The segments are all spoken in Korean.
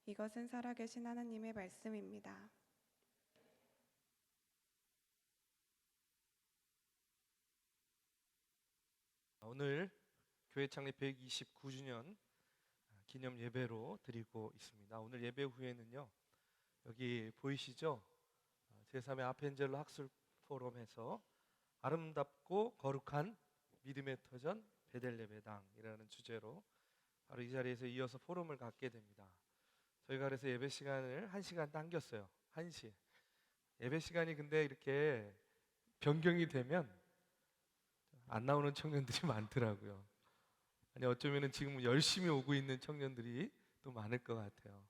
이것은 살아계신 하나님의 말씀입니다. 오늘 교회 창립 129주년 기념 예배로 드리고 있습니다. 오늘 예배 후에는요, 여기 보이시죠? 제3회 아펜젤러 학술 포럼에서 아름답고 거룩한 믿음의 터전 베델 예배당이라는 주제로 바로 이 자리에서 이어서 포럼을 갖게 됩니다. 저희가 그래서 예배 시간을 1시간 당겼어요. 1시. 예배 시간이 근데 이렇게 변경이 되면 안 나오는 청년들이 많더라고요. 아니 어쩌면은 지금 열심히 오고 있는 청년들이 또 많을 것 같아요.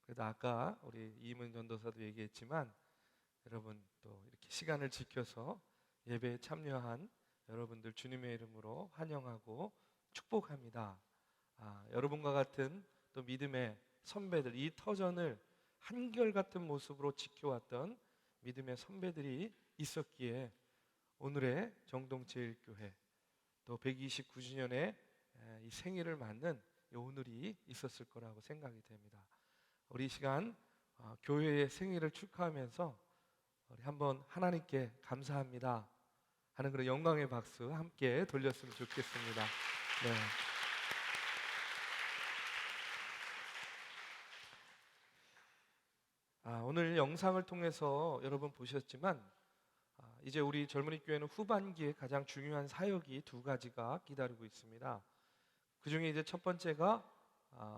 그래도 아까 우리 이문 전도사도 얘기했지만 여러분 또 이렇게 시간을 지켜서 예배에 참여한 여러분들 주님의 이름으로 환영하고 축복합니다. 여러분과 같은 또 믿음의 선배들, 이 터전을 한결같은 모습으로 지켜왔던 믿음의 선배들이 있었기에 오늘의 정동제일교회 또 129주년의 이 생일을 맞는 이 오늘이 있었을 거라고 생각이 됩니다. 우리 이 시간 교회의 생일을 축하하면서 우리 한번 하나님께 감사합니다 하는 그런 영광의 박수 함께 돌렸으면 좋겠습니다. 네. 오늘 영상을 통해서 여러분 보셨지만 이제 우리 젊은이 교회는 후반기에 가장 중요한 사역이 두 가지가 기다리고 있습니다. 그 중에 이제 첫 번째가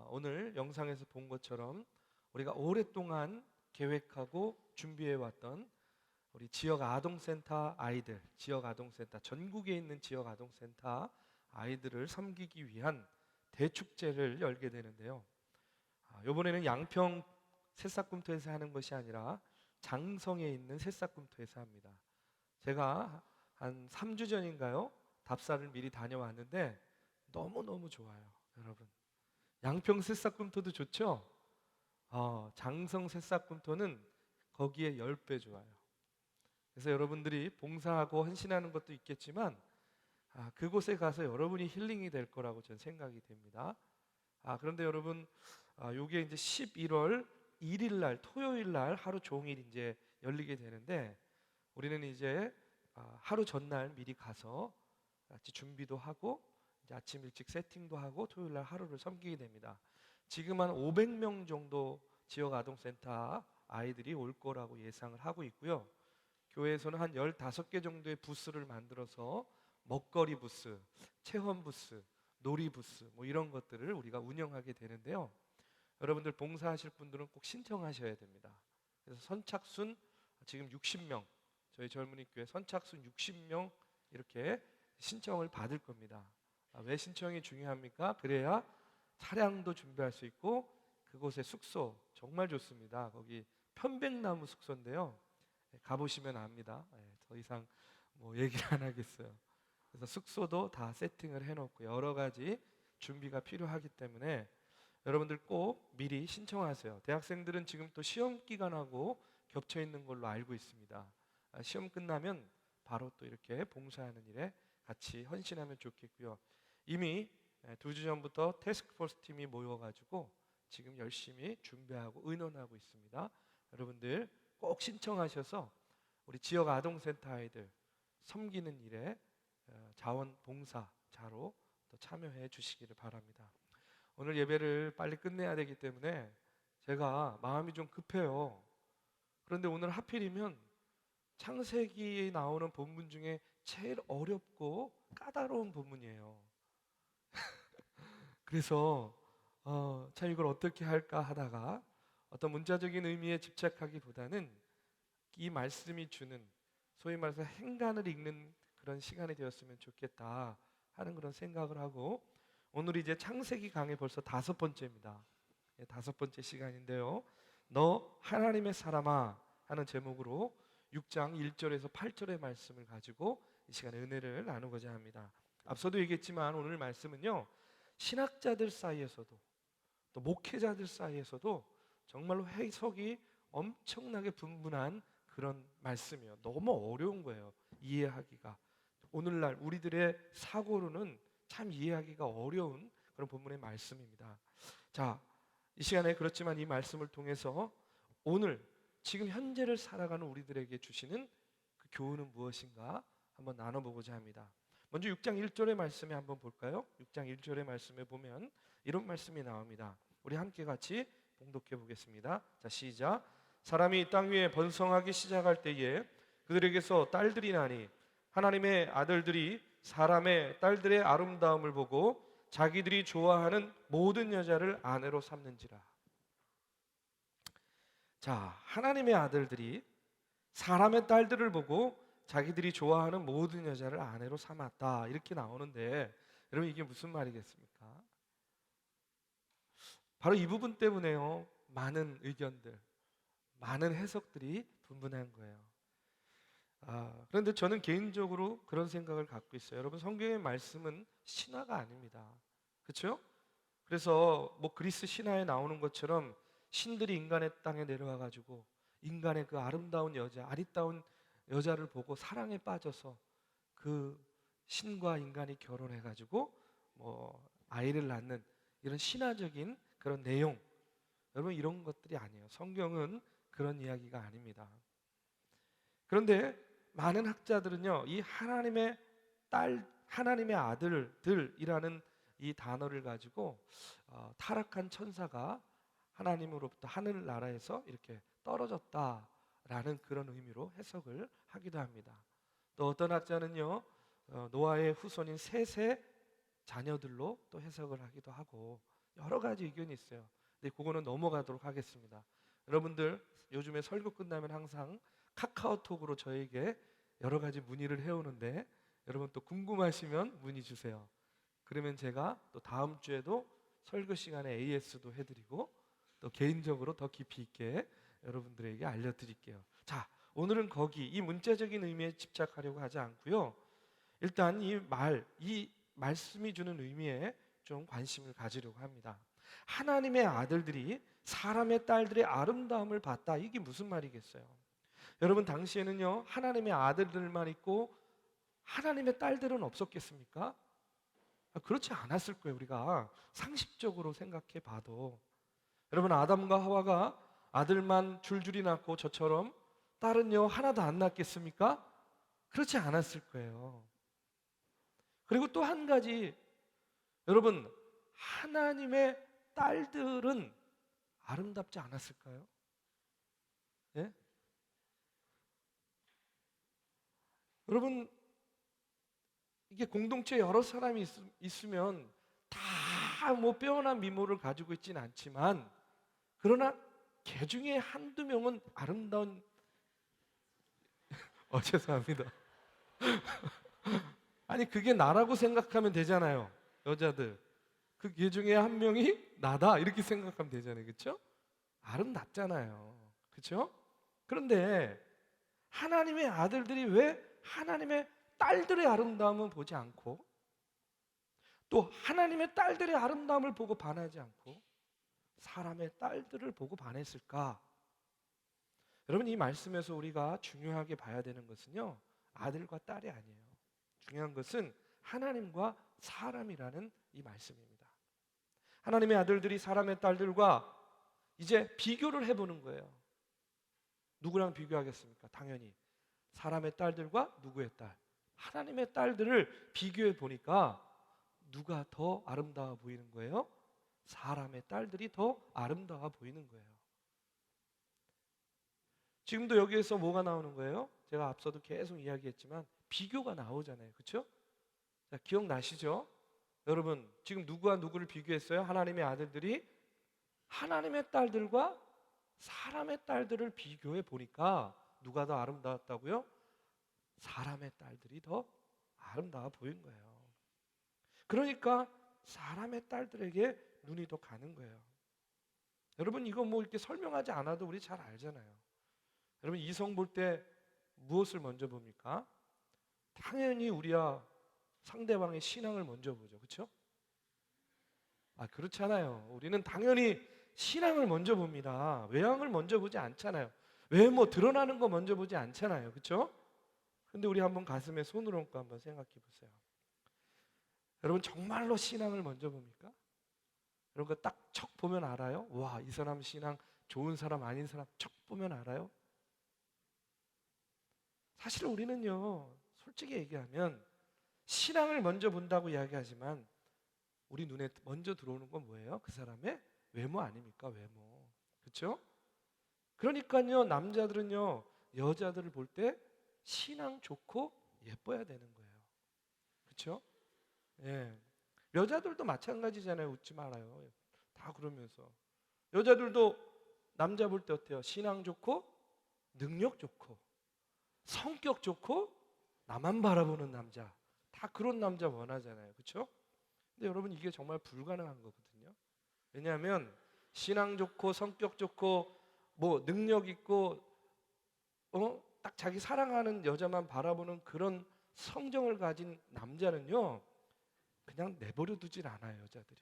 오늘 영상에서 본 것처럼 우리가 오랫동안 계획하고 준비해 왔던 우리 지역 아동센터 아이들, 지역 아동센터, 전국에 있는 지역 아동센터 아이들을 섬기기 위한 대축제를 열게 되는데요. 이번에는 양평 새싹금토에서 하는 것이 아니라 장성에 있는 새싹금토에서 합니다. 제가 한 3주 전인가요? 답사를 미리 다녀왔는데 너무너무 좋아요, 여러분. 양평 새싹금토도 좋죠? 장성 새싹금토는 거기에 10배 좋아요. 그래서 여러분들이 봉사하고 헌신하는 것도 있겠지만 그곳에 가서 여러분이 힐링이 될 거라고 저는 생각이 됩니다. 그런데 여러분, 요게 이제 11월 1일 날 토요일 날 하루 종일 이제 열리게 되는데 우리는 이제 하루 전날 미리 가서 같이 준비도 하고 이제 아침 일찍 세팅도 하고 토요일 날 하루를 섬기게 됩니다. 지금 한 500명 정도 지역 아동센터 아이들이 올 거라고 예상을 하고 있고요. 교회에서는 한 15개 정도의 부스를 만들어서 먹거리 부스, 체험 부스, 놀이 부스 뭐 이런 것들을 우리가 운영하게 되는데요. 여러분들 봉사하실 분들은 꼭 신청하셔야 됩니다. 그래서 선착순 지금 60명, 저희 젊은이 교회 선착순 60명 이렇게 신청을 받을 겁니다. 왜 신청이 중요합니까? 그래야 차량도 준비할 수 있고 그곳의 숙소 정말 좋습니다. 거기 편백나무 숙소인데요. 가보시면 압니다. 더 이상 뭐 얘기를 안 하겠어요. 그래서 숙소도 다 세팅을 해놓고 여러 가지 준비가 필요하기 때문에 여러분들 꼭 미리 신청하세요. 대학생들은 지금 또 시험 기간하고 겹쳐 있는 걸로 알고 있습니다. 시험 끝나면 바로 또 이렇게 봉사하는 일에 같이 헌신하면 좋겠고요. 이미 2주 전부터 태스크포스 팀이 모여가지고 지금 열심히 준비하고 의논하고 있습니다. 여러분들 꼭 신청하셔서 우리 지역 아동센터 아이들 섬기는 일에 자원봉사자로 또 참여해 주시기를 바랍니다. 오늘 예배를 빨리 끝내야 되기 때문에 제가 마음이 좀 급해요. 그런데 오늘 하필이면 창세기에 나오는 본문 중에 제일 어렵고 까다로운 본문이에요. 그래서 참 이걸 어떻게 할까 하다가 어떤 문자적인 의미에 집착하기보다는 이 말씀이 주는 소위 말해서 행간을 읽는 그런 시간이 되었으면 좋겠다 하는 그런 생각을 하고 오늘 이제 창세기 강의 벌써 5번째입니다. 5번째 시간인데요. 너 하나님의 사람아 하는 제목으로 6장 1절에서 8절의 말씀을 가지고 이 시간에 은혜를 나누고자 합니다. 앞서도 얘기했지만 오늘 말씀은요, 신학자들 사이에서도 또 목회자들 사이에서도 정말로 해석이 엄청나게 분분한 그런 말씀이에요. 너무 어려운 거예요, 이해하기가. 오늘날 우리들의 사고로는 참 이해하기가 어려운 그런 본문의 말씀입니다. 자, 이 시간에 그렇지만 이 말씀을 통해서 오늘 지금 현재를 살아가는 우리들에게 주시는 그 교훈은 무엇인가 한번 나눠보고자 합니다. 먼저 6장 1절의 말씀에 한번 볼까요? 6장 1절의 말씀에 보면 이런 말씀이 나옵니다. 우리 함께 같이 봉독해 보겠습니다. 자, 시작. 사람이 땅 위에 번성하기 시작할 때에 그들에게서 딸들이 나니 하나님의 아들들이 사람의 딸들의 아름다움을 보고 자기들이 좋아하는 모든 여자를 아내로 삼는지라. 자, 하나님의 아들들이 사람의 딸들을 보고 자기들이 좋아하는 모든 여자를 아내로 삼았다, 이렇게 나오는데 여러분 이게 무슨 말이겠습니까? 바로 이 부분 때문에요, 많은 의견들, 많은 해석들이 분분한 거예요. 그런데 저는 개인적으로 그런 생각을 갖고 있어요. 여러분, 성경의 말씀은 신화가 아닙니다. 그렇죠? 그래서 뭐 그리스 신화에 나오는 것처럼 신들이 인간의 땅에 내려와 가지고 인간의 그 아름다운 여자, 아리따운 여자를 보고 사랑에 빠져서 그 신과 인간이 결혼해 가지고 뭐 아이를 낳는 이런 신화적인 그런 내용, 여러분 이런 것들이 아니에요. 성경은 그런 이야기가 아닙니다. 그런데 많은 학자들은요, 이 하나님의 딸, 하나님의 아들들이라는 이 단어를 가지고 타락한 천사가 하나님으로부터 하늘나라에서 이렇게 떨어졌다라는 그런 의미로 해석을 하기도 합니다. 또 어떤 학자는요, 노아의 후손인 셋의 자녀들로 또 해석을 하기도 하고 여러 가지 의견이 있어요. 근데 그거는 넘어가도록 하겠습니다. 여러분들 요즘에 설교 끝나면 항상 카카오톡으로 저에게 여러 가지 문의를 해오는데 여러분 또 궁금하시면 문의 주세요. 그러면 제가 또 다음 주에도 설교 시간에 AS도 해드리고 또 개인적으로 더 깊이 있게 여러분들에게 알려드릴게요. 자, 오늘은 이 문자적인 의미에 집착하려고 하지 않고요. 일단 이 말씀이 주는 의미에 좀 관심을 가지려고 합니다. 하나님의 아들들이 사람의 딸들의 아름다움을 봤다. 이게 무슨 말이겠어요? 여러분, 당시에는요, 하나님의 아들들만 있고 하나님의 딸들은 없었겠습니까? 그렇지 않았을 거예요. 우리가 상식적으로 생각해 봐도. 여러분, 아담과 하와가 아들만 줄줄이 낳고 저처럼 딸은요 하나도 안 낳겠습니까? 그렇지 않았을 거예요. 그리고 또 한 가지, 여러분, 하나님의 딸들은 아름답지 않았을까요? 예? 여러분, 이게 공동체에 여러 사람이 있으면 다 뭐 빼어난 미모를 가지고 있지는 않지만, 그러나 개 중에 한두 명은 아름다운 죄송합니다. 아니, 그게 나라고 생각하면 되잖아요. 여자들, 그 개 중에 한 명이 나다 이렇게 생각하면 되잖아요. 그렇죠? 아름답잖아요. 그렇죠? 그런데 하나님의 아들들이 왜 하나님의 딸들의 아름다움을 보지 않고 또 하나님의 딸들의 아름다움을 보고 반하지 않고 사람의 딸들을 보고 반했을까? 여러분, 이 말씀에서 우리가 중요하게 봐야 되는 것은요, 아들과 딸이 아니에요. 중요한 것은 하나님과 사람이라는 이 말씀입니다. 하나님의 아들들이 사람의 딸들과 이제 비교를 해보는 거예요. 누구랑 비교하겠습니까? 당연히 사람의 딸들과 누구의 딸? 하나님의 딸들을 비교해 보니까 누가 더 아름다워 보이는 거예요? 사람의 딸들이 더 아름다워 보이는 거예요. 지금도 여기에서 뭐가 나오는 거예요? 제가 앞서도 계속 이야기했지만 비교가 나오잖아요. 그렇죠? 자, 기억나시죠? 여러분, 지금 누구와 누구를 비교했어요? 하나님의 아들들이 하나님의 딸들과 사람의 딸들을 비교해 보니까 누가 더 아름다웠다고요? 사람의 딸들이 더 아름다워 보인 거예요. 그러니까 사람의 딸들에게 눈이 더 가는 거예요. 여러분, 이거 뭐 이렇게 설명하지 않아도 우리 잘 알잖아요. 여러분, 이성 볼 때 무엇을 먼저 봅니까? 당연히 우리야 상대방의 신앙을 먼저 보죠. 그렇죠? 그렇잖아요. 우리는 당연히 신앙을 먼저 봅니다. 외양을 먼저 보지 않잖아요. 외모 드러나는 거 먼저 보지 않잖아요. 그렇죠? 근데 우리 한번 가슴에 손을 얹고 한번 생각해 보세요. 여러분, 정말로 신앙을 먼저 봅니까? 이런 거 딱 척 보면 알아요? 와, 이 사람 신앙 좋은 사람 아닌 사람 척 보면 알아요? 사실 우리는요, 솔직히 얘기하면 신앙을 먼저 본다고 이야기하지만 우리 눈에 먼저 들어오는 건 뭐예요? 그 사람의 외모 아닙니까? 외모. 그렇죠? 그러니까요, 남자들은요, 여자들을 볼 때 신앙 좋고 예뻐야 되는 거예요. 그렇죠? 예. 여자들도 마찬가지잖아요. 웃지 말아요. 다 그러면서 여자들도 남자 볼 때 어때요? 신앙 좋고 능력 좋고 성격 좋고 나만 바라보는 남자, 다 그런 남자 원하잖아요. 그렇죠? 근데 여러분, 이게 정말 불가능한 거거든요. 왜냐하면 신앙 좋고 성격 좋고 뭐 능력 있고 딱 자기 사랑하는 여자만 바라보는 그런 성정을 가진 남자는요, 그냥 내버려 두질 않아요, 여자들이.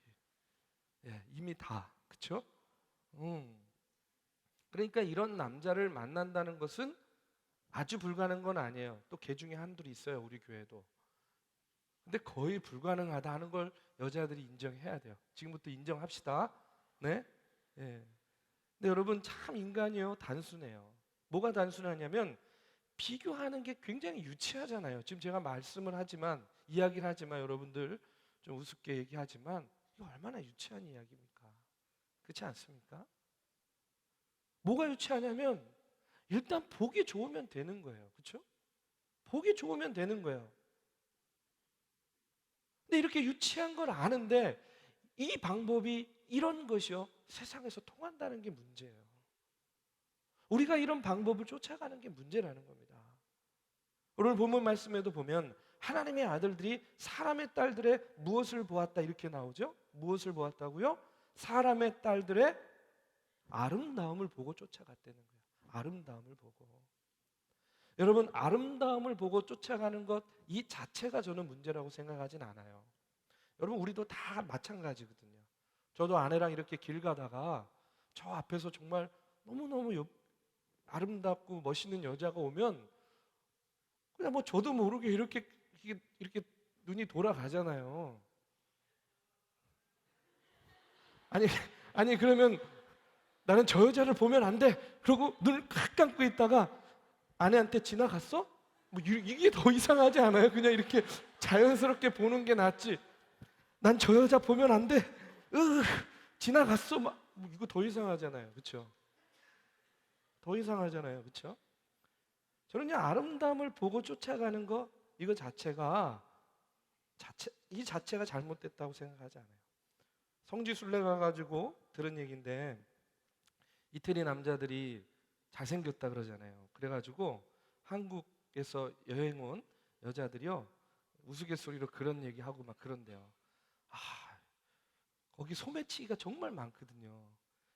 예, 이미 다. 그렇죠? 그러니까 이런 남자를 만난다는 것은 아주 불가능한 건 아니에요. 또 걔 중에 한둘이 있어요, 우리 교회도. 근데 거의 불가능하다 하는 걸 여자들이 인정해야 돼요. 지금부터 인정합시다. 네? 예. 근데 여러분, 참 인간이요, 단순해요. 뭐가 단순하냐면 비교하는 게 굉장히 유치하잖아요. 지금 제가 말씀을 하지만, 이야기를 하지만, 여러분들 좀 우습게 얘기하지만 이거 얼마나 유치한 이야기입니까? 그렇지 않습니까? 뭐가 유치하냐면 일단 보기 좋으면 되는 거예요. 그렇죠? 보기 좋으면 되는 거예요. 근데 이렇게 유치한 걸 아는데 이 방법이, 이런 것이요, 세상에서 통한다는 게 문제예요. 우리가 이런 방법을 쫓아가는 게 문제라는 겁니다. 오늘 본문 말씀에도 보면 하나님의 아들들이 사람의 딸들의 무엇을 보았다 이렇게 나오죠? 무엇을 보았다고요? 사람의 딸들의 아름다움을 보고 쫓아갔다는 거예요. 아름다움을 보고. 여러분, 아름다움을 보고 쫓아가는 것 이 자체가 저는 문제라고 생각하진 않아요. 여러분, 우리도 다 마찬가지거든요. 저도 아내랑 이렇게 길 가다가 저 앞에서 정말 너무너무 아름답고 멋있는 여자가 오면 그냥 뭐 저도 모르게 이렇게 눈이 돌아가잖아요. 아니 아니 그러면 나는 저 여자를 보면 안 돼. 그러고 눈을 칵 감고 있다가 아내한테 지나갔어? 뭐 이게 더 이상하지 않아요? 그냥 이렇게 자연스럽게 보는 게 낫지. 난 저 여자 보면 안 돼. 지나갔어. 뭐 이거 더 이상하잖아요. 그렇죠? 더 이상하잖아요. 그렇죠? 저는 그냥 아름다움을 보고 쫓아가는 거, 이거 이 자체가 잘못됐다고 생각하지 않아요. 성지순례 가가지고 들은 얘기인데 이태리 남자들이 잘생겼다 그러잖아요. 그래가지고 한국에서 여행 온 여자들이요, 우스갯소리로 그런 얘기하고 막 그런대요. 아, 거기 소매치기가 정말 많거든요.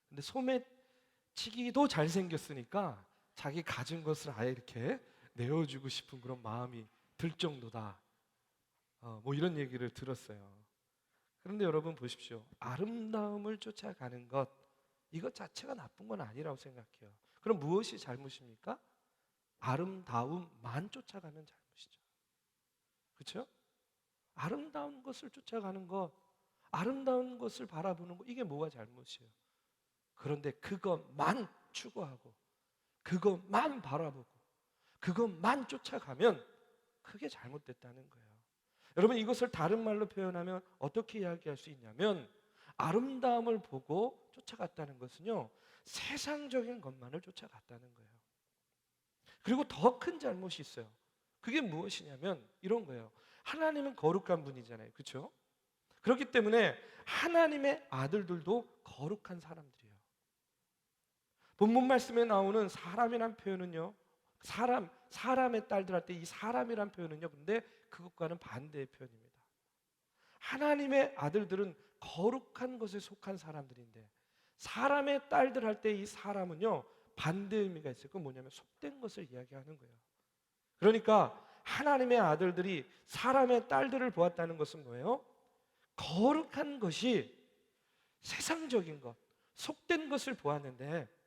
근데 소매치기도 잘생겼으니까 자기 가진 것을 아예 이렇게 내어주고 싶은 그런 마음이 들 정도다. 뭐 이런 얘기를 들었어요. 그런데 여러분 보십시오. 아름다움을 쫓아가는 것, 이것 자체가 나쁜 건 아니라고 생각해요. 그럼 무엇이 잘못입니까? 아름다움만 쫓아가면 잘못이죠. 그렇죠? 아름다운 것을 쫓아가는 것, 아름다운 것을 바라보는 것, 이게 뭐가 잘못이에요? 그런데 그것만 추구하고 그것만 바라보고 그것만 쫓아가면 그게 잘못됐다는 거예요. 여러분, 이것을 다른 말로 표현하면 어떻게 이야기할 수 있냐면 아름다움을 보고 쫓아갔다는 것은요, 세상적인 것만을 쫓아갔다는 거예요. 그리고 더 큰 잘못이 있어요. 그게 무엇이냐면 이런 거예요. 하나님은 거룩한 분이잖아요. 그렇죠? 그렇기 때문에 하나님의 아들들도 거룩한 사람들이에요. 본문 말씀에 나오는 사람이란 표현은요, 사람의 딸들 할 때 이 사람이란 표현은요, 근데 그것과는 반대의 표현입니다. 하나님의 아들들은 거룩한 것에 속한 사람들인데 사람의 딸들 할 때 이 사람은요, 반대 의미가 있어요. 그건 뭐냐면 속된 것을 이야기하는 거예요. 그러니까 하나님의 아들들이 사람의 딸들을 보았다는 것은 뭐예요? 거룩한 것이 세상적인 것, 속된 것을 보았는데,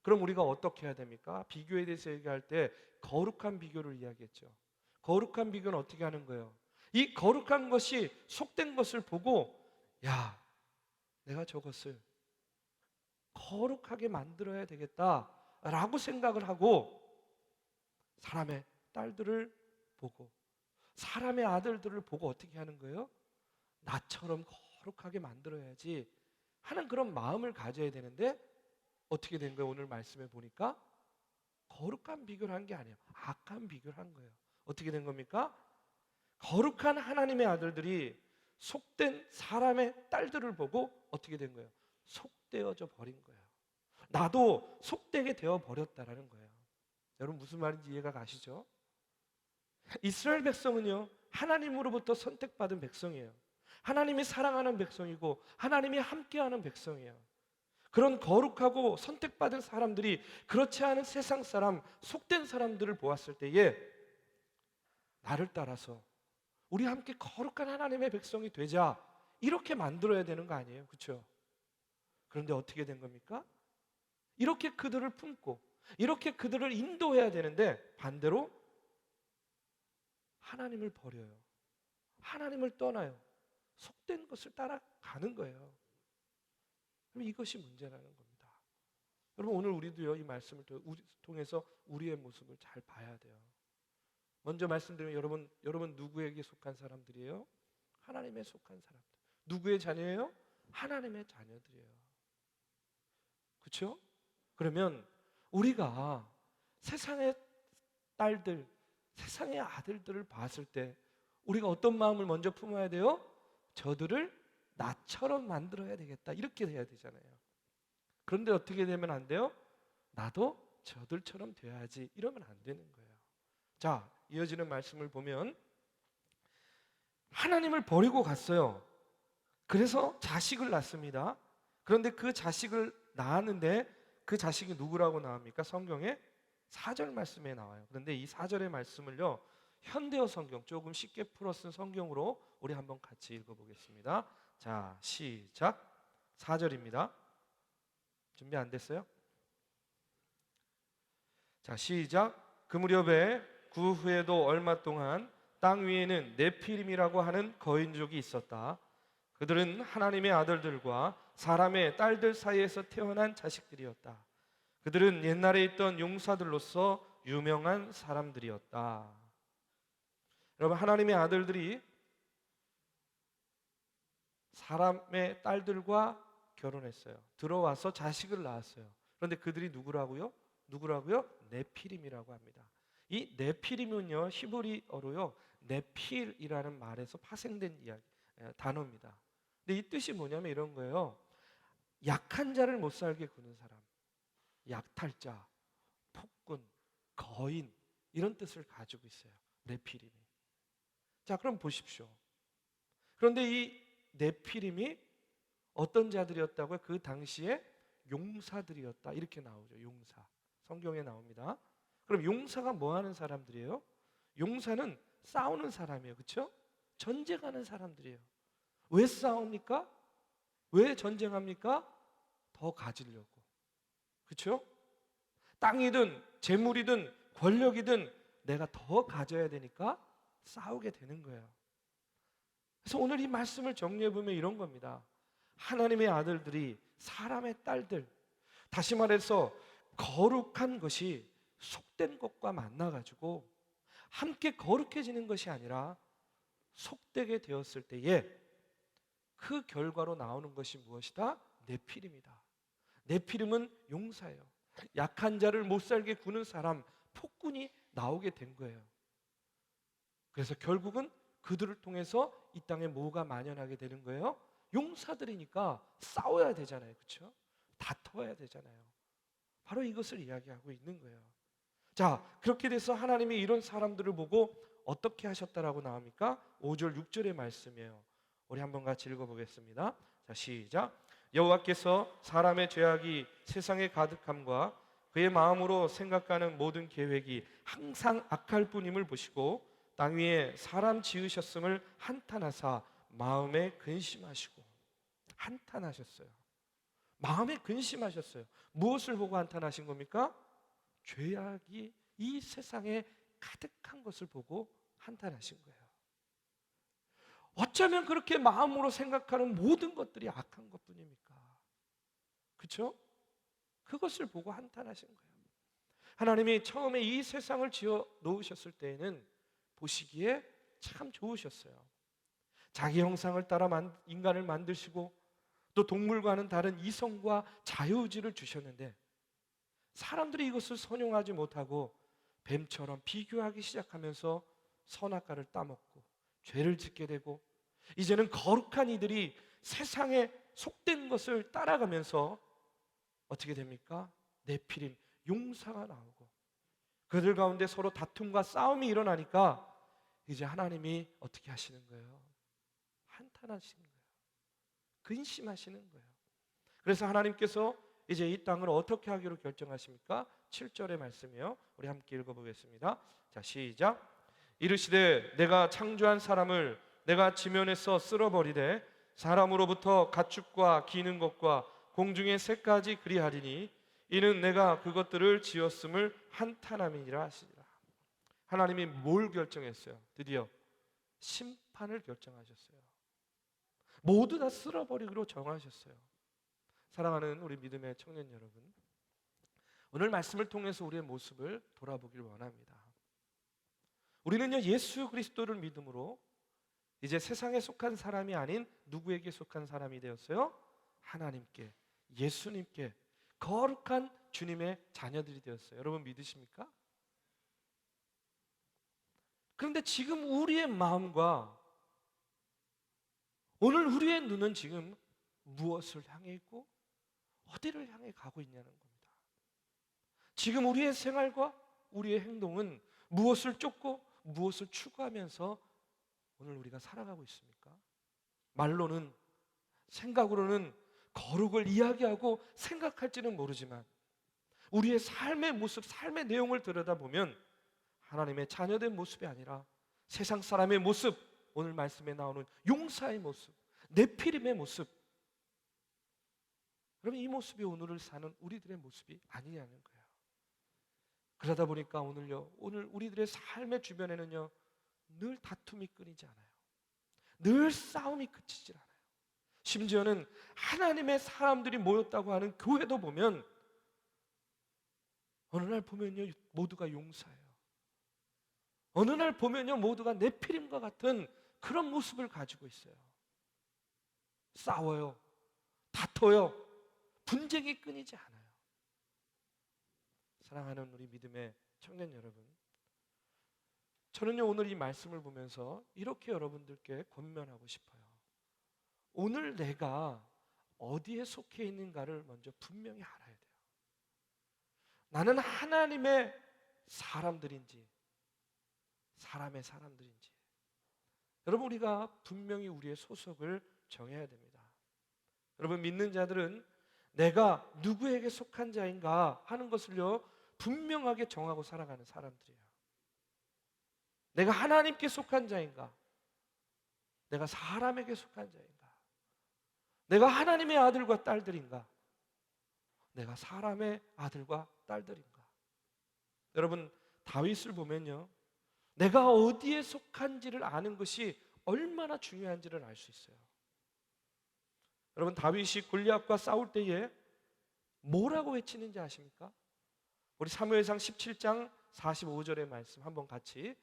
그럼 우리가 어떻게 해야 됩니까? 비교에 대해서 얘기할 때 거룩한 비교를 이야기했죠. 거룩한 비교는 어떻게 하는 거예요? 이 거룩한 것이 속된 것을 보고, 야, 내가 저것을 거룩하게 만들어야 되겠다라고 생각을 하고 사람의 딸들을 보고 사람의 아들들을 보고 어떻게 하는 거예요? 나처럼 거룩하게 만들어야지 하는 그런 마음을 가져야 되는데 어떻게 된 거예요? 오늘 말씀에 보니까 거룩한 비교를 한 게 아니에요. 악한 비교를 한 거예요. 어떻게 된 겁니까? 거룩한 하나님의 아들들이 속된 사람의 딸들을 보고 어떻게 된 거예요? 속되어져 버린 거예요. 나도 속되게 되어 버렸다라는 거예요. 여러분 무슨 말인지 이해가 가시죠? 이스라엘 백성은요, 하나님으로부터 선택받은 백성이에요. 하나님이 사랑하는 백성이고 하나님이 함께하는 백성이에요. 그런 거룩하고 선택받은 사람들이 그렇지 않은 세상 사람, 속된 사람들을 보았을 때에 나를 따라서 우리 함께 거룩한 하나님의 백성이 되자, 이렇게 만들어야 되는 거 아니에요? 그렇죠? 그런데 어떻게 된 겁니까? 이렇게 그들을 품고 이렇게 그들을 인도해야 되는데 반대로 하나님을 버려요. 하나님을 떠나요. 속된 것을 따라가는 거예요. 그럼 이것이 문제라는 겁니다. 여러분 오늘 우리도요, 이 말씀을 통해서 우리의 모습을 잘 봐야 돼요. 먼저 말씀드리면 여러분 누구에게 속한 사람들이에요? 하나님에 속한 사람들. 누구의 자녀예요? 하나님의 자녀들이에요. 그렇죠? 그러면 우리가 세상의 딸들, 세상의 아들들을 봤을 때 우리가 어떤 마음을 먼저 품어야 돼요? 저들을 나처럼 만들어야 되겠다, 이렇게 해야 되잖아요. 그런데 어떻게 되면 안 돼요? 나도 저들처럼 돼야지, 이러면 안 되는 거예요. 자, 이어지는 말씀을 보면 하나님을 버리고 갔어요. 그래서 자식을 낳습니다. 그런데 그 자식을 낳았는데 그 자식이 누구라고 나옵니까? 성경에 4절 말씀에 나와요. 그런데 이 4절의 말씀을요, 현대어 성경, 조금 쉽게 풀어 쓴 성경으로 우리 한번 같이 읽어보겠습니다. 자, 시작. 4절입니다. 준비 안 됐어요? 자, 시작. 그 무렵에 그 후에도 얼마 동안 땅 위에는 네피림이라고 하는 거인족이 있었다. 그들은 하나님의 아들들과 사람의 딸들 사이에서 태어난 자식들이었다. 그들은 옛날에 있던 용사들로서 유명한 사람들이었다. 여러분, 하나님의 아들들이 사람의 딸들과 결혼했어요. 들어와서 자식을 낳았어요. 그런데 그들이 누구라고요? 네피림이라고 합니다. 이 네피림은요, 히브리어로요, 네필이라는 말에서 파생된 단어입니다. 근데 이 뜻이 뭐냐면 이런 거예요. 약한 자를 못 살게 구는 사람, 약탈자, 폭군, 거인, 이런 뜻을 가지고 있어요. 네피림이. 자, 그럼 보십시오. 그런데 이 네피림이 어떤 자들이었다고요? 그 당시에 용사들이었다, 이렇게 나오죠. 용사. 성경에 나옵니다. 그럼 용사가 뭐 하는 사람들이에요? 용사는 싸우는 사람이에요. 그렇죠? 전쟁하는 사람들이에요. 왜 싸웁니까? 왜 전쟁합니까? 더 가지려고. 그렇죠? 땅이든 재물이든 권력이든 내가 더 가져야 되니까 싸우게 되는 거예요. 그래서 오늘 이 말씀을 정리해 보면 이런 겁니다. 하나님의 아들들이 사람의 딸들, 다시 말해서 거룩한 것이 속된 것과 만나가지고 함께 거룩해지는 것이 아니라 속되게 되었을 때에 그 결과로 나오는 것이 무엇이다? 네피림이다. 네피림은 용사예요. 약한 자를 못 살게 구는 사람, 폭군이 나오게 된 거예요. 그래서 결국은 그들을 통해서 이 땅에 뭐가 만연하게 되는 거예요? 용사들이니까 싸워야 되잖아요. 그렇죠? 다퉈야 되잖아요. 바로 이것을 이야기하고 있는 거예요. 자, 그렇게 돼서 하나님이 이런 사람들을 보고 어떻게 하셨다라고 나옵니까? 5절 6절의 말씀이에요. 우리 한번 같이 읽어보겠습니다. 자, 시작. 여호와께서 사람의 죄악이 세상에 가득함과 그의 마음으로 생각하는 모든 계획이 항상 악할 뿐임을 보시고 땅 위에 사람 지으셨음을 한탄하사 마음에 근심하시고. 한탄하셨어요. 마음에 근심하셨어요. 무엇을 보고 한탄하신 겁니까? 죄악이 이 세상에 가득한 것을 보고 한탄하신 거예요. 어쩌면 그렇게 마음으로 생각하는 모든 것들이 악한 것뿐입니까? 그렇죠? 그것을 보고 한탄하신 거예요. 하나님이 처음에 이 세상을 지어 놓으셨을 때에는 보시기에 참 좋으셨어요. 자기 형상을 따라 인간을 만드시고 또 동물과는 다른 이성과 자유의지를 주셨는데 사람들이 이것을 선용하지 못하고 뱀처럼 비교하기 시작하면서 선악과를 따먹고 죄를 짓게 되고 이제는 거룩한 이들이 세상에 속된 것을 따라가면서 어떻게 됩니까? 네피림, 용사가 나오고 그들 가운데 서로 다툼과 싸움이 일어나니까 이제 하나님이 어떻게 하시는 거예요? 한탄하시는 거예요. 근심하시는 거예요. 그래서 하나님께서 이제 이 땅을 어떻게 하기로 결정하십니까? 7절의 말씀이요. 우리 함께 읽어보겠습니다. 자, 시작. 이르시되 내가 창조한 사람을 내가 지면에서 쓸어버리되 사람으로부터 가축과 기는 것과 공중의 새까지 그리하리니 이는 내가 그것들을 지었음을 한탄함이니라 하시니라. 하나님이 뭘 결정했어요? 드디어 심판을 결정하셨어요. 모두 다 쓸어버리기로 정하셨어요. 사랑하는 우리 믿음의 청년 여러분, 오늘 말씀을 통해서 우리의 모습을 돌아보길 원합니다. 우리는요, 예수 그리스도를 믿음으로 이제 세상에 속한 사람이 아닌 누구에게 속한 사람이 되었어요? 하나님께, 예수님께, 거룩한 주님의 자녀들이 되었어요. 여러분 믿으십니까? 그런데 지금 우리의 마음과 오늘 우리의 눈은 지금 무엇을 향해 있고 어디를 향해 가고 있냐는 겁니다. 지금 우리의 생활과 우리의 행동은 무엇을 쫓고 무엇을 추구하면서 오늘 우리가 살아가고 있습니까? 말로는, 생각으로는 거룩을 이야기하고 생각할지는 모르지만 우리의 삶의 모습, 삶의 내용을 들여다보면 하나님의 자녀된 모습이 아니라 세상 사람의 모습, 오늘 말씀에 나오는 용사의 모습, 네피림의 모습, 여러분 이 모습이 오늘을 사는 우리들의 모습이 아니냐는 거예요. 그러다 보니까 오늘 우리들의 삶의 주변에는요 늘 다툼이 끊이지 않아요. 늘 싸움이 그치질 않아요. 심지어는 하나님의 사람들이 모였다고 하는 교회도 보면 어느 날 보면요 모두가 용사예요. 어느 날 보면요 모두가 네피림과 같은 그런 모습을 가지고 있어요. 싸워요, 다퉈요, 분쟁이 끊이지 않아요. 사랑하는 우리 믿음의 청년 여러분, 저는요 오늘 이 말씀을 보면서 이렇게 여러분들께 권면하고 싶어요. 오늘 내가 어디에 속해 있는가를 먼저 분명히 알아야 돼요. 나는 하나님의 사람들인지 사람의 사람들인지, 여러분 우리가 분명히 우리의 소속을 정해야 됩니다. 여러분 믿는 자들은 내가 누구에게 속한 자인가 하는 것을요 분명하게 정하고 살아가는 사람들이에요. 내가 하나님께 속한 자인가, 내가 사람에게 속한 자인가, 내가 하나님의 아들과 딸들인가, 내가 사람의 아들과 딸들인가. 여러분 다윗을 보면요 내가 어디에 속한지를 아는 것이 얼마나 중요한지를 알 수 있어요. 여러분 다윗이 골리앗과 싸울 때에 뭐라고 외치는지 아십니까? 우리 사무엘상 17장 45절의 말씀 한번 같이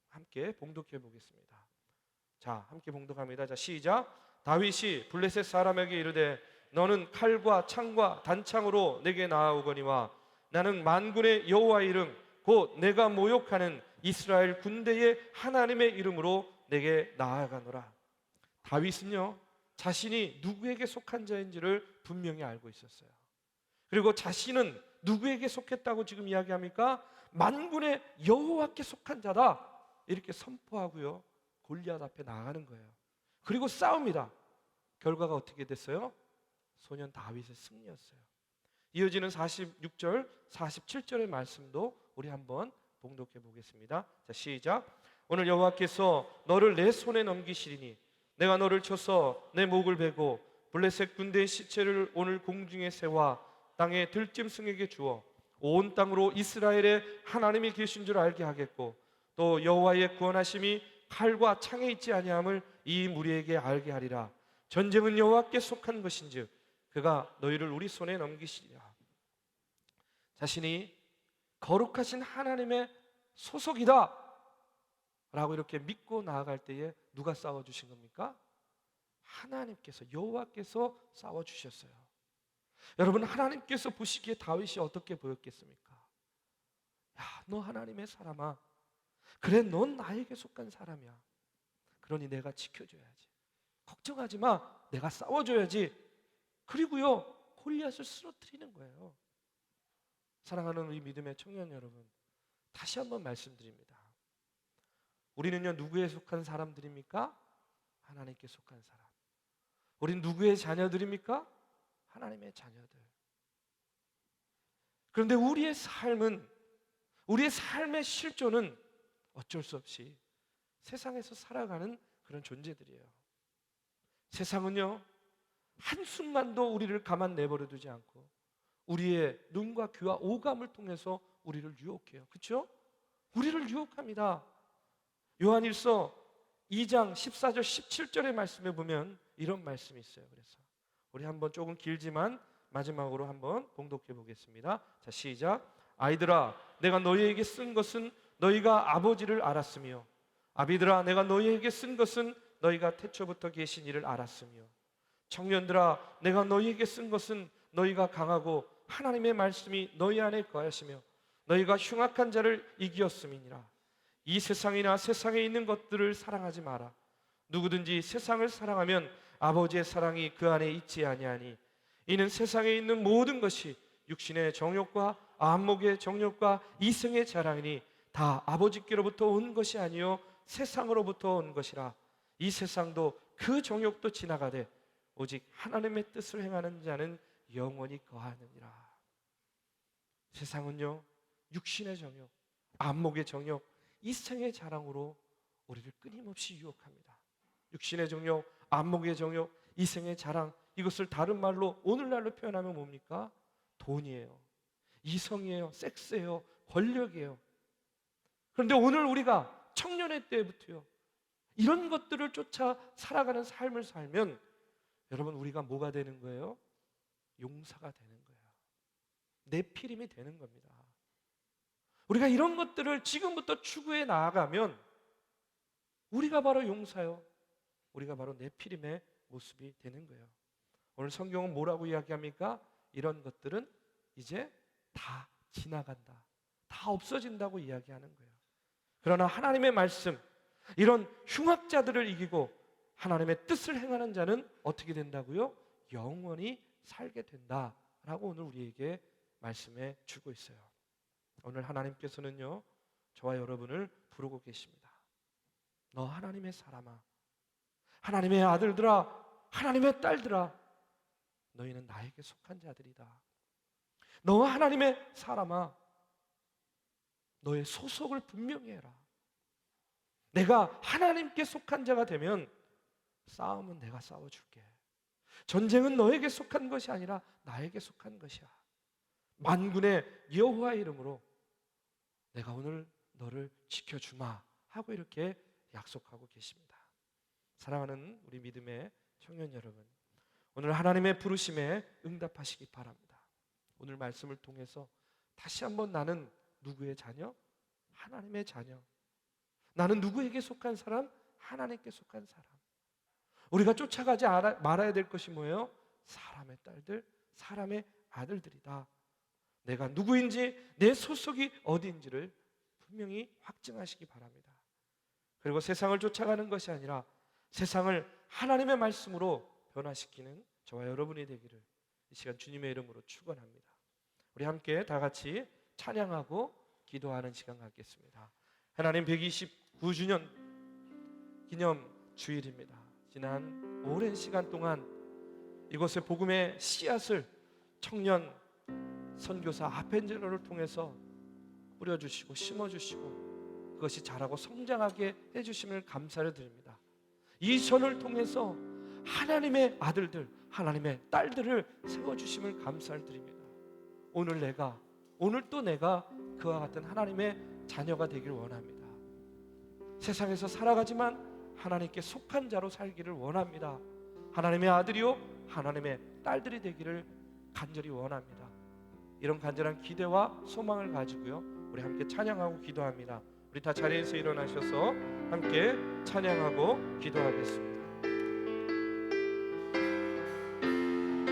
함께 봉독해 보겠습니다. 자, 함께 봉독합니다. 자, 시작. 다윗이 블레셋 사람에게 이르되 너는 칼과 창과 단창으로 내게 나아오거니와 나는 만군의 여호와의 이름 곧 내가 모욕하는 이스라엘 군대의 하나님의 이름으로 내게 나아가노라. 다윗은요 자신이 누구에게 속한 자인지를 분명히 알고 있었어요. 그리고 자신은 누구에게 속했다고 지금 이야기합니까? 만군의 여호와께 속한 자다 이렇게 선포하고요 골리앗 앞에 나가는 거예요. 그리고 싸웁니다. 결과가 어떻게 됐어요? 소년 다윗의 승리였어요. 이어지는 46절, 47절의 말씀도 우리 한번 봉독해 보겠습니다. 자, 시작. 오늘 여호와께서 너를 내 손에 넘기시리니 내가 너를 쳐서 내 목을 베고 블레셋 군대의 시체를 오늘 공중에 세워 땅의 들짐승에게 주어 온 땅으로 이스라엘의 하나님이 계신 줄 알게 하겠고 또 여호와의 구원하심이 칼과 창에 있지 아니함을 이 무리에게 알게 하리라. 전쟁은 여호와께 속한 것인즉 그가 너희를 우리 손에 넘기시리라. 자신이 거룩하신 하나님의 소속이다 라고 이렇게 믿고 나아갈 때에 누가 싸워주신 겁니까? 하나님께서, 여호와께서 싸워주셨어요. 여러분, 하나님께서 보시기에 다윗이 어떻게 보였겠습니까? 야, 너 하나님의 사람아, 그래, 넌 나에게 속한 사람이야. 그러니 내가 지켜줘야지. 걱정하지 마, 내가 싸워줘야지. 그리고요, 골리앗을 쓰러뜨리는 거예요. 사랑하는 우리 믿음의 청년 여러분, 다시 한번 말씀드립니다. 우리는요, 누구에 속한 사람들입니까? 하나님께 속한 사람. 우린 누구의 자녀들입니까? 하나님의 자녀들. 그런데 우리의 삶은, 우리의 삶의 실존은 어쩔 수 없이 세상에서 살아가는 그런 존재들이에요. 세상은요, 한순간도 우리를 가만 내버려 두지 않고 우리의 눈과 귀와 오감을 통해서 우리를 유혹해요. 그렇죠? 우리를 유혹합니다. 요한일서 2장 14절 17절의 말씀에 보면 이런 말씀이 있어요. 그래서 우리 한번 조금 길지만 마지막으로 한번 봉독해 보겠습니다. 자, 시작. 아이들아, 내가 너희에게 쓴 것은 너희가 아버지를 알았으며, 아비들아, 내가 너희에게 쓴 것은 너희가 태초부터 계신 이를 알았으며, 청년들아, 내가 너희에게 쓴 것은 너희가 강하고 하나님의 말씀이 너희 안에 거하시며 너희가 흉악한 자를 이기었음이니라. 이 세상이나 세상에 있는 것들을 사랑하지 마라. 누구든지 세상을 사랑하면 아버지의 사랑이 그 안에 있지 아니하니, 이는 세상에 있는 모든 것이 육신의 정욕과 안목의 정욕과 이성의 자랑이니 다 아버지께로부터 온 것이 아니요 세상으로부터 온 것이라. 이 세상도 그 정욕도 지나가되 오직 하나님의 뜻을 행하는 자는 영원히 거하느니라. 세상은요, 육신의 정욕, 안목의 정욕, 이성의 자랑으로 우리를 끊임없이 유혹합니다. 육신의 정욕, 안목의 정욕, 이성의 자랑, 이것을 다른 말로 오늘날로 표현하면 뭡니까? 돈이에요, 이성이에요, 섹스예요, 권력이에요. 그런데 오늘 우리가 청년의 때부터요, 이런 것들을 쫓아 살아가는 삶을 살면 여러분, 우리가 뭐가 되는 거예요? 용사가 되는 거예요. 네피림이 되는 겁니다. 우리가 이런 것들을 지금부터 추구해 나아가면 우리가 바로 용사요, 우리가 바로 네피림의 모습이 되는 거예요. 오늘 성경은 뭐라고 이야기합니까? 이런 것들은 이제 다 지나간다, 다 없어진다고 이야기하는 거예요. 그러나 하나님의 말씀, 이런 흉악자들을 이기고 하나님의 뜻을 행하는 자는 어떻게 된다고요? 영원히 살게 된다라고 오늘 우리에게 말씀해 주고 있어요. 오늘 하나님께서는요, 저와 여러분을 부르고 계십니다. 너 하나님의 사람아, 하나님의 아들들아, 하나님의 딸들아, 너희는 나에게 속한 자들이다. 너 하나님의 사람아, 너의 소속을 분명히 해라. 내가 하나님께 속한 자가 되면 싸움은 내가 싸워줄게. 전쟁은 너에게 속한 것이 아니라 나에게 속한 것이야. 만군의 여호와의 이름으로 내가 오늘 너를 지켜주마 하고 이렇게 약속하고 계십니다. 사랑하는 우리 믿음의 청년 여러분, 오늘 하나님의 부르심에 응답하시기 바랍니다. 오늘 말씀을 통해서 다시 한번 나는 누구의 자녀? 하나님의 자녀. 나는 누구에게 속한 사람? 하나님께 속한 사람. 우리가 쫓아가지 말아야 될 것이 뭐예요? 사람의 딸들, 사람의 아들들이다. 내가 누구인지, 내 소속이 어디인지를 분명히 확증하시기 바랍니다. 그리고 세상을 쫓아가는 것이 아니라 세상을 하나님의 말씀으로 변화시키는 저와 여러분이 되기를 이 시간 주님의 이름으로 축원합니다. 우리 함께 다 같이 찬양하고 기도하는 시간 갖겠습니다. 하나님 129주년 기념 주일입니다. 지난 오랜 시간 동안 이곳에 복음의 씨앗을 청년 선교사 아펜젤러를 통해서 뿌려주시고 심어주시고 그것이 자라고 성장하게 해주심을 감사를 드립니다. 이 전을 통해서 하나님의 아들들, 하나님의 딸들을 세워주심을 감사를 드립니다. 오늘 또 내가 그와 같은 하나님의 자녀가 되길 원합니다. 세상에서 살아가지만 하나님께 속한 자로 살기를 원합니다. 하나님의 아들이요 하나님의 딸들이 되기를 간절히 원합니다. 이런 간절한 기대와 소망을 가지고요, 우리 함께 찬양하고 기도합니다. 우리 다 자리에서 일어나셔서 함께 찬양하고 기도하겠습니다.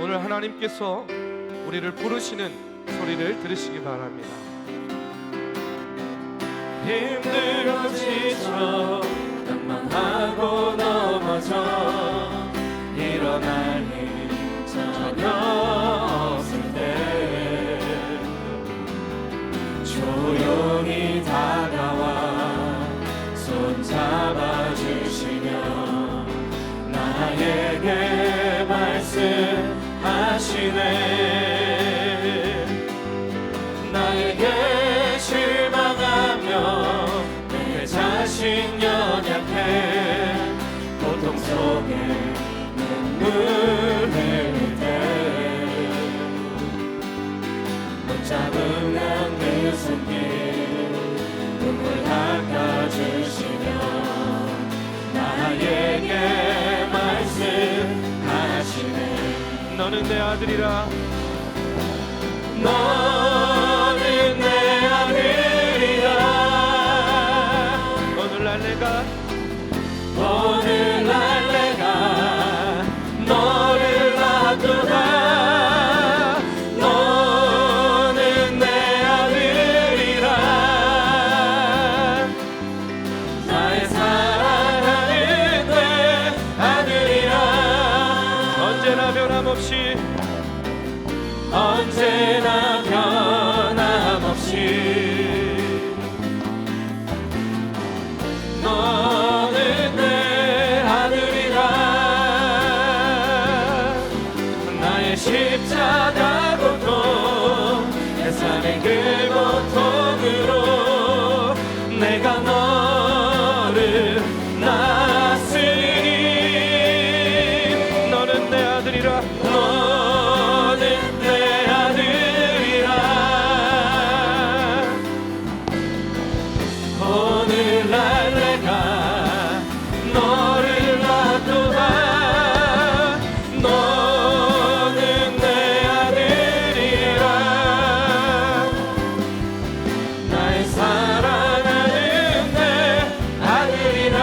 오늘 하나님께서 우리를 부르시는 소리를 들으시기 바랍니다. 힘들어 지쳐 낭만하고 넘어져 일어날 힘 전혀 없을 때 조용히 다가와 손 잡아주시며 나에게 말씀하시네. 나에게 실망하며 내 자신 연약해 고통 속에 눈물 흘릴 때 붙잡으면 그 손길 눈물 닦아주시며 나에게 말씀하시네. 너는 내 아들이라. 너는 내 아들이라. 오늘날 내가 너를 놔두다. 너는 내 아들이라. 나의 사랑하는 내 아들이라. 언제나 변함없이 너는 내 아들이라. 나의 십자가 고통 내 삶의 그 고통으로 내가 너를 낳았으니 너는 내 아들이라. 너는 내 아들이라. 오늘날 내가 너를 놔두다. 너는 내 아들이라. 나의 사랑하는 내 아들이라.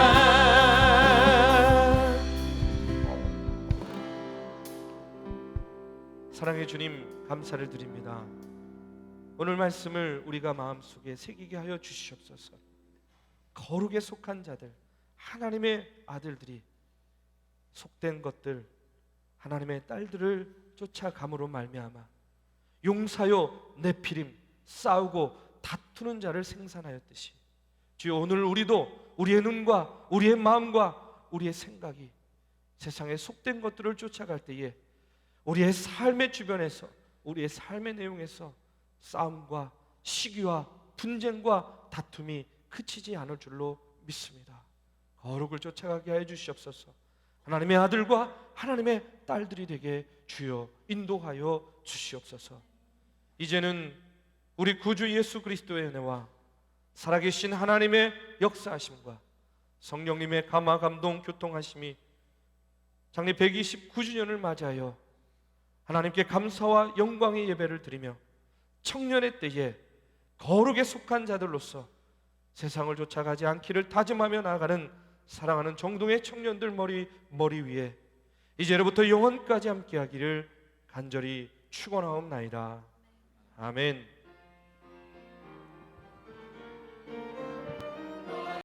사랑의 주님, 감사를 드립니다. 오늘 말씀을 우리가 마음속에 새기게 하여 주시옵소서. 거룩에 속한 자들, 하나님의 아들들이 속된 것들, 하나님의 딸들을 쫓아감으로 말미암아 용사요 네피림 싸우고 다투는 자를 생산하였듯이 주여, 오늘 우리도 우리의 눈과 우리의 마음과 우리의 생각이 세상에 속된 것들을 쫓아갈 때에 우리의 삶의 주변에서, 우리의 삶의 내용에서 싸움과 시기와 분쟁과 다툼이 그치지 않을 줄로 믿습니다. 거룩을 쫓아가게 하여 주시옵소서. 하나님의 아들과 하나님의 딸들이 되게 주여 인도하여 주시옵소서. 이제는 우리 구주 예수 그리스도의 은혜와 살아계신 하나님의 역사하심과 성령님의 감화 감동 교통하심이 장래 129주년을 맞이하여 하나님께 감사와 영광의 예배를 드리며 청년의 때에 거룩에 속한 자들로서 세상을 쫓아가지 않기를 다짐하며 나아가는 사랑하는 정동의 청년들 머리 위에 이제로부터 영원까지 함께하기를 간절히 축원하옵나이다. 아멘.